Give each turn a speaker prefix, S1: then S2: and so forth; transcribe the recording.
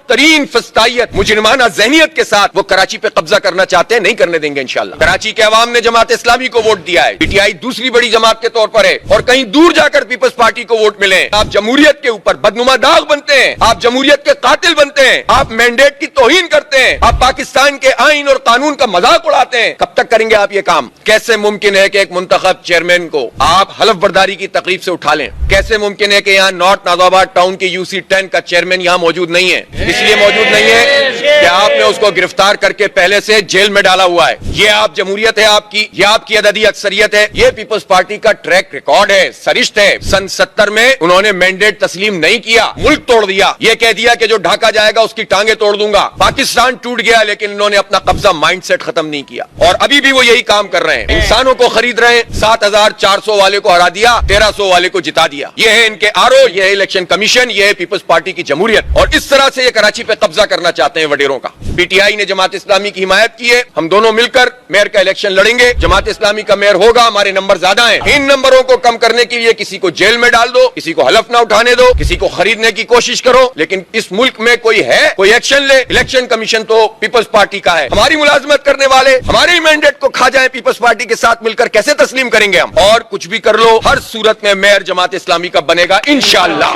S1: ترین فسطائیت مجرمانہ ذہنیت کے ساتھ وہ کراچی پہ قبضہ کرنا چاہتے ہیں، نہیں کرنے دیں گے انشاءاللہ۔ کراچی کے عوام نے جماعت اسلامی کو ووٹ دیا ہے، پی ٹی آئی دوسری بڑی جماعت کے طور پر ہے، اور کہیں دور جا کر پیپلز پارٹی کو ووٹ ملے، آپ جمہوریت کے اوپر بدنما داغ بنتے ہیں، آپ جمہوریت کے قاتل بنتے ہیں، آپ مینڈیٹ کی توہین کرتے ہیں، آپ پاکستان کے آئین اور قانون کا مذاق اڑاتے ہیں۔ کب تک کریں گے آپ یہ کام؟ کیسے ممکن ہے کہ ایک منتخب چیئرمین کو آپ حلف برداری کی تقریب سے اٹھا لیں؟ کیسے ممکن ہے کہ یہاں نارتھ نازو آباد ٹاؤن کی UC10 کا چیئرمین یہاں موجود نہیں ہے؟ اس لیے موجود نہیں ہے کہ آپ نے اس کو گرفتار کر کے پہلے سے جیل میں ڈالا ہوا ہے۔ یہ آپ جمہوریت ہے، آپ کی یہ آپ کی عددی اکثریت ہے، یہ پیپلز پارٹی کا ٹریک ریکارڈ ہے، سرشت ہے۔ سن 70 میں انہوں نے مینڈیٹ تسلیم نہیں کیا، ملک توڑ دیا، یہ کہہ دیا کہ جو ڈھاکہ جائے گا اس کی ٹانگیں توڑ دوں گا۔ پاکستان ٹوٹ گیا، لیکن انہوں نے اپنا قبضہ مائنڈ سیٹ ختم نہیں کیا، اور ابھی بھی وہ یہی کام کر رہے ہیں، انسانوں کو خرید رہے ہیں۔ 7400 والے کو ہرا دیا، 1300 والے کو جتا دیا۔ یہ ہے ان کے RO، یہ ہے الیکشن کمیشن، یہ ہے پیپلز پارٹی کی جمہوریت، اور اس طرح سے یہ کراچی پہ قبضہ کرنا چاہتے ہیں وڈیروں کا۔ پی ٹی آئی نے جماعت اسلامی کی حمایت کی ہے، ہم دونوں مل کر میئر کا الیکشن لڑیں گے، جماعت اسلامی کا میئر ہوگا، ہمارے نمبر زیادہ ہیں۔ ان نمبروں کو کم کرنے کے لیے کسی کو جیل میں ڈال دو، کسی کو حلف نہ اٹھانے دو، کسی کو خریدنے کی کوشش کرو، لیکن اس ملک میں کوئی ہے، کوئی ایکشن لے۔ الیکشن کمیشن تو پیپلز پارٹی کا ہے، ہماری ملازمت کرنے والے ہمارے ہی مینڈیٹ کو کھا جائیں پیپلز پارٹی کے ساتھ مل کر کیسے تسلیم کریں گے ہم؟ اور کچھ بھی کر لو، ہر صورت میں میئر جماعت اسلامی کا بنے گا انشاءاللہ۔